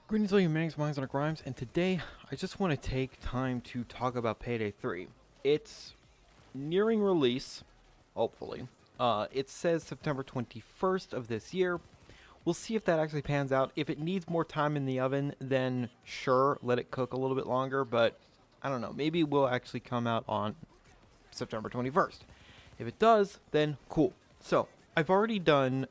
Greetings all you manics, minds, and crimes, and today I just want to take time to talk about Payday 3. It's nearing release, hopefully. It says September 21st of this year. We'll see if that actually pans out. If it needs more time in the oven, then sure, let it cook a little bit longer, but I don't know. Maybe it will actually come out on September 21st. If it does, then cool. So, I've already done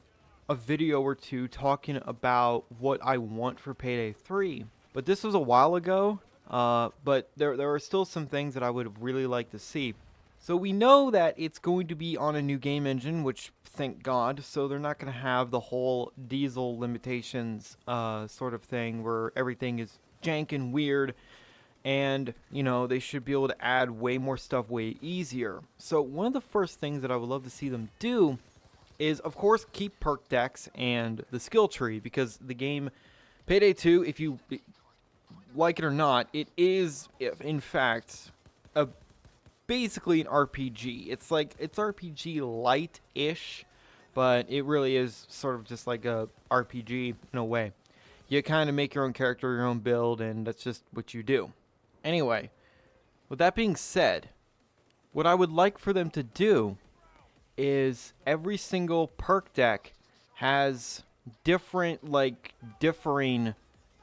a video or two talking about what I want for Payday 3, but this was a while ago, but there are still some things that I would really like to see. So we know that it's going to be on a new game engine, which thank God, so they're not going to have the whole diesel limitations sort of thing where everything is jank and weird, and they should be able to add way more stuff way easier. So one of the first things that I would love to see them do is, of course, keep perk decks and the skill tree, because the game Payday 2, if you like it or not, it is, if in fact, basically an RPG. It's RPG light-ish, but it really is sort of just like a RPG in a way. You kind of make your own character, your own build, and that's just what you do. Anyway, with that being said, what I would like for them to do is every single perk deck has differing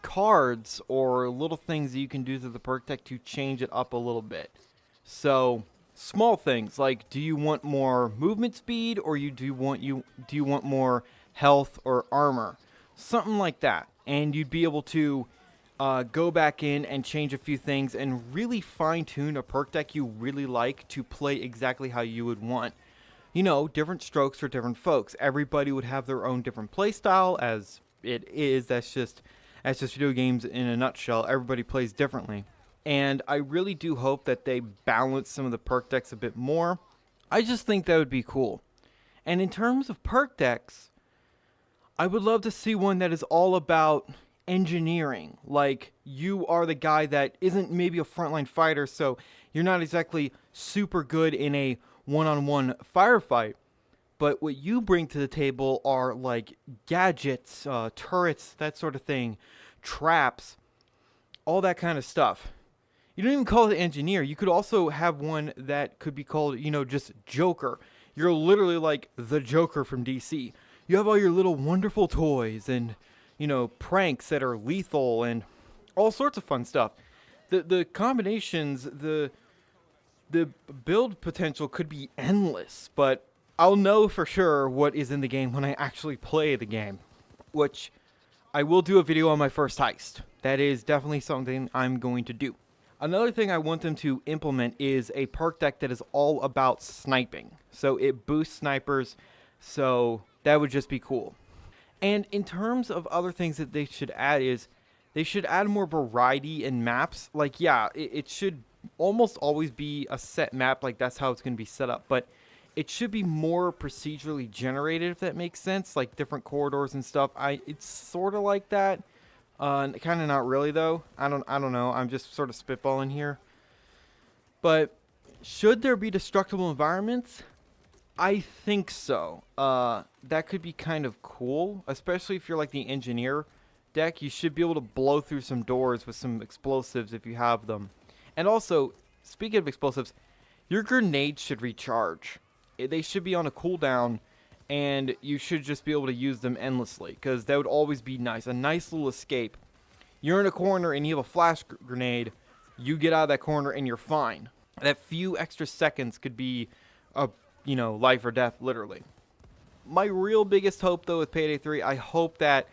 cards or little things that you can do to the perk deck to change it up a little bit. So small things like, do you want more movement speed, or do you want more health or armor, something like that, and you'd be able to go back in and change a few things and really fine tune a perk deck you really like to play exactly how you would want. Different strokes for different folks. Everybody would have their own different play style, as it is. That's just video games in a nutshell. Everybody plays differently. And I really do hope that they balance some of the perk decks a bit more. I just think that would be cool. And in terms of perk decks, I would love to see one that is all about engineering. Like, you are the guy that isn't maybe a frontline fighter, so you're not exactly super good in a one-on-one firefight, but what you bring to the table are like gadgets, turrets, that sort of thing, traps, all that kind of stuff. You don't even call it engineer. You could also have one that could be called, just Joker. You're literally like the Joker from DC. You have all your little wonderful toys and, pranks that are lethal and all sorts of fun stuff. The combinations, the build potential could be endless, but I'll know for sure what is in the game when I actually play the game, which I will do a video on my first heist. That is definitely something I'm going to do. Another thing I want them to implement is a perk deck that is all about sniping. So it boosts snipers, so that would just be cool. And in terms of other things that they should add is, they should add more variety in maps. Like, yeah, it should almost always be a set map, like that's how it's going to be set up, but it should be more procedurally generated, if that makes sense, like different corridors and stuff. It's sort of like that, kind of not really though. I don't know, I'm just sort of spitballing here. But should there be destructible environments? I think so. That could be kind of cool, especially if you're like the engineer deck. You should be able to blow through some doors with some explosives if you have them. And also, speaking of explosives, your grenades should recharge. They should be on a cooldown, and you should just be able to use them endlessly, because that would always be nice. A nice little escape. You're in a corner and you have a flash grenade, you get out of that corner and you're fine. That few extra seconds could be life or death, literally. My real biggest hope, though, with Payday 3, I hope that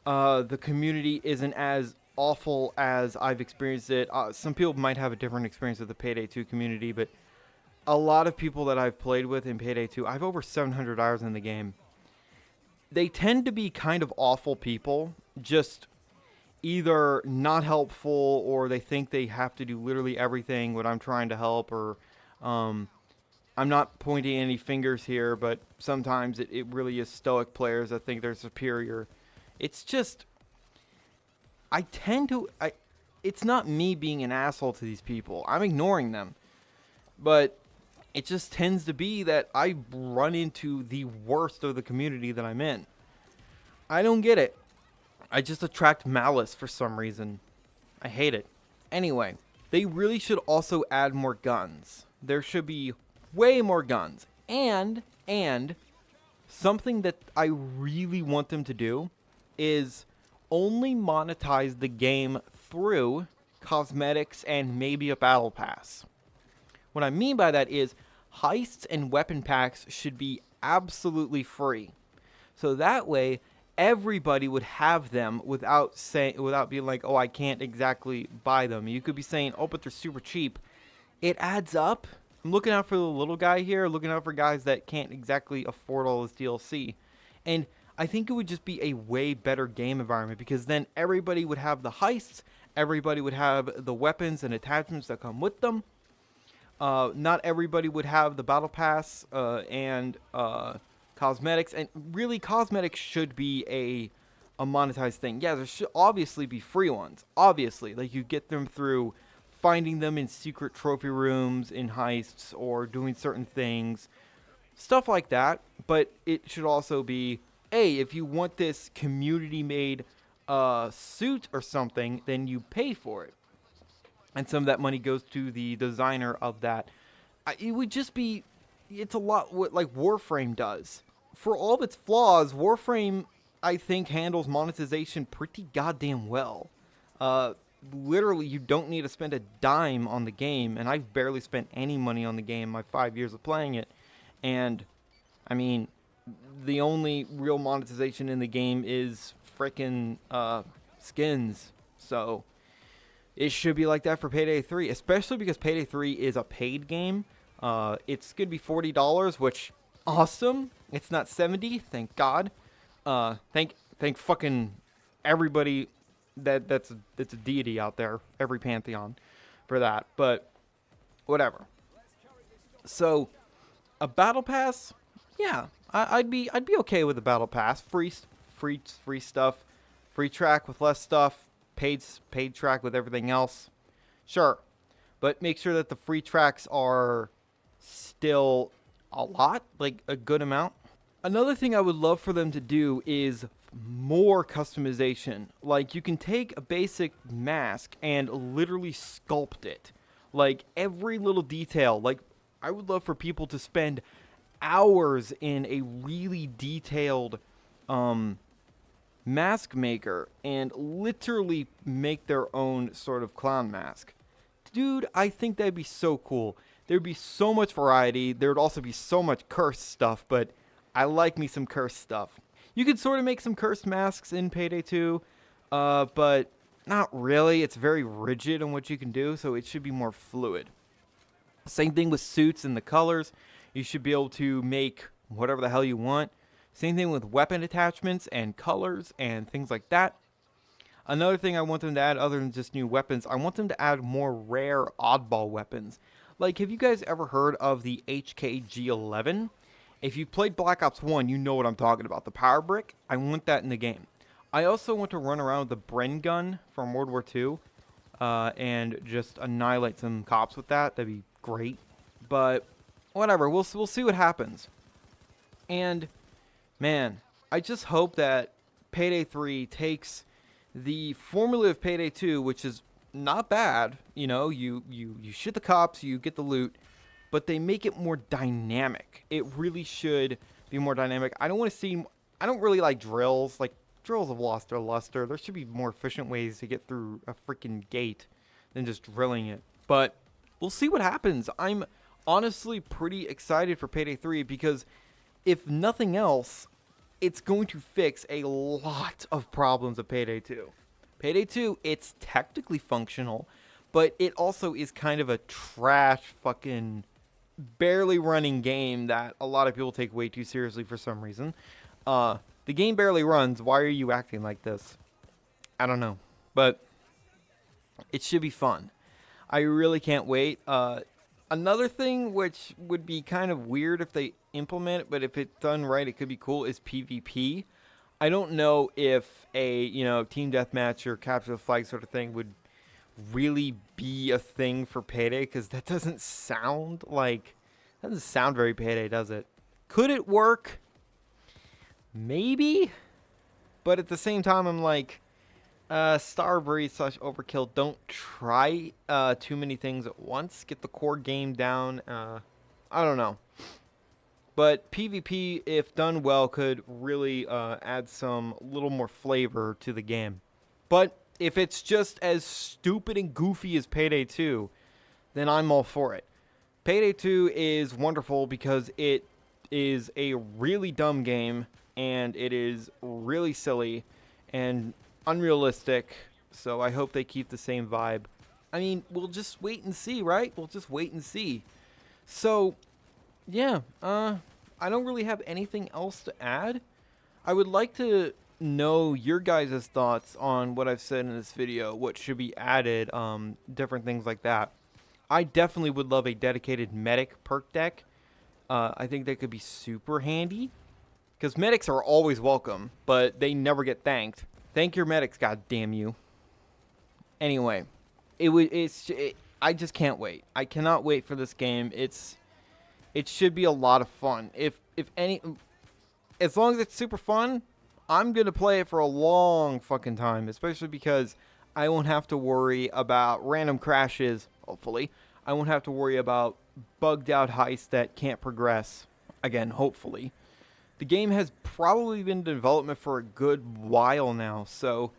the community isn't as awful as I've experienced it. Some people might have a different experience with the Payday 2 community, but a lot of people that I've played with in Payday 2, I have over 700 hours in the game. They tend to be kind of awful people, just either not helpful, or they think they have to do literally everything when I'm trying to help, or I'm not pointing any fingers here, but sometimes it really is stoic players that think they're superior. It's just, it's not me being an asshole to these people. I'm ignoring them. But it just tends to be that I run into the worst of the community that I'm in. I don't get it. I just attract malice for some reason. I hate it. Anyway, they really should also add more guns. There should be way more guns. And something that I really want them to do is only monetize the game through cosmetics and maybe a battle pass. What I mean by that is heists and weapon packs should be absolutely free. So that way everybody would have them without being like, "Oh, I can't exactly buy them." You could be saying, "Oh, but they're super cheap." It adds up. I'm looking out for the little guy here, looking out for guys that can't exactly afford all this DLC. And I think it would just be a way better game environment because then everybody would have the heists, everybody would have the weapons and attachments that come with them. Not everybody would have the battle pass and cosmetics, and really cosmetics should be a monetized thing. Yeah, there should obviously be free ones. Obviously, like you get them through finding them in secret trophy rooms in heists or doing certain things, stuff like that. But it should also be, hey, if you want this community made suit or something, then you pay for it, and some of that money goes to the designer of that. It would just be, it's a lot what like Warframe does. For all of its flaws, Warframe, I think, handles monetization pretty goddamn well. Uh, Literally, you don't need to spend a dime on the game, and I've barely spent any money on the game in my 5 years of playing it. And, I mean, the only real monetization in the game is frickin' skins. So, it should be like that for Payday 3, especially because Payday 3 is a paid game. It's going to be $40, which, awesome. It's not 70, thank God. Thank fucking everybody that's a deity out there, every pantheon for that. But whatever. So, a battle pass, yeah, I'd be okay with a battle pass. Free stuff, free track with less stuff, paid track with everything else. Sure, but make sure that the free tracks are still a lot, like a good amount. Another thing I would love for them to do is more customization. Like you can take a basic mask and literally sculpt it. Like every little detail. Like I would love for people to spend hours in a really detailed mask maker and literally make their own sort of clown mask. Dude, I think that'd be so cool. There'd be so much variety. There'd also be so much cursed stuff, but I like me some cursed stuff. You could sort of make some cursed masks in Payday 2, but not really. It's very rigid on what you can do, so it should be more fluid. Same thing with suits and the colors. You should be able to make whatever the hell you want. Same thing with weapon attachments and colors and things like that. Another thing I want them to add, other than just new weapons, I want them to add more rare oddball weapons. Like, have you guys ever heard of the HKG-11? If you've played Black Ops 1, you know what I'm talking about. The power brick, I want that in the game. I also want to run around with the Bren gun from World War II and just annihilate some cops with that. That'd be great. But whatever, we'll see what happens. And, man, I just hope that Payday 3 takes the formula of Payday 2, which is not bad. You know, you shoot the cops, you get the loot, but they make it more dynamic. It really should be more dynamic. I don't want to see, I don't really like drills. Like, drills have lost their luster. There should be more efficient ways to get through a freaking gate than just drilling it. But we'll see what happens. I'm honestly pretty excited for Payday 3 because if nothing else, it's going to fix a lot of problems of Payday 2. Payday 2, it's technically functional, but it also is kind of a trash fucking barely running game that a lot of people take way too seriously for some reason. The game barely runs. Why are you acting like this? I don't know. But it should be fun. I really can't wait. Another thing which would be kind of weird if they implement it, but if it's done right, it could be cool, is PvP. I don't know if a, team deathmatch or capture the flag sort of thing would really be a thing for Payday, because that doesn't sound very Payday, does it? Could it work? Maybe. But at the same time, I'm like, Starbreeze slash Overkill. Don't try too many things at once. Get the core game down. I don't know. But PvP, if done well, could really add some little more flavor to the game. But if it's just as stupid and goofy as Payday 2, then I'm all for it. Payday 2 is wonderful because it is a really dumb game and it is really silly and unrealistic. So I hope they keep the same vibe. I mean, we'll just wait and see, right? We'll just wait and see. So, yeah, I don't really have anything else to add. I would like to know your guys' thoughts on what I've said in this video, what should be added, different things like that. I definitely would love a dedicated medic perk deck. I think that could be super handy. Because medics are always welcome, but they never get thanked. Thank your medics, god damn you. Anyway, I just can't wait. I cannot wait for this game. It should be a lot of fun. As long as it's super fun, I'm gonna play it for a long fucking time, especially because I won't have to worry about random crashes, hopefully. I won't have to worry about bugged out heists that can't progress. Again, hopefully. The game has probably been in development for a good while now, so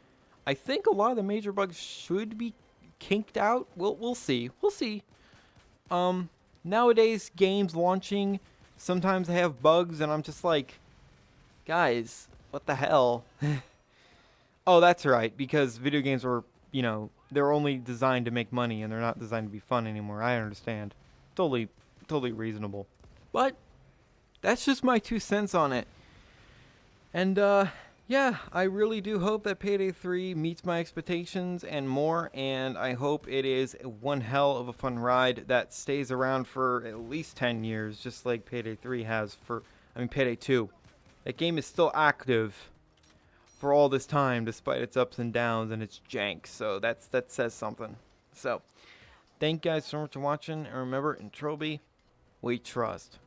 I think a lot of the major bugs should be kinked out. We'll see. We'll see. Nowadays, games launching, sometimes they have bugs, and I'm just like, guys, what the hell? Oh, that's right, because video games are, they're only designed to make money, and they're not designed to be fun anymore. I understand. Totally, totally reasonable. But that's just my 2 cents on it. And, yeah, I really do hope that Payday 3 meets my expectations and more, and I hope it is one hell of a fun ride that stays around for at least 10 years, just like Payday 3 has Payday 2. That game is still active for all this time, despite its ups and downs and its jank, so that says something. So, thank you guys so much for watching, and remember, in Trilby, we trust.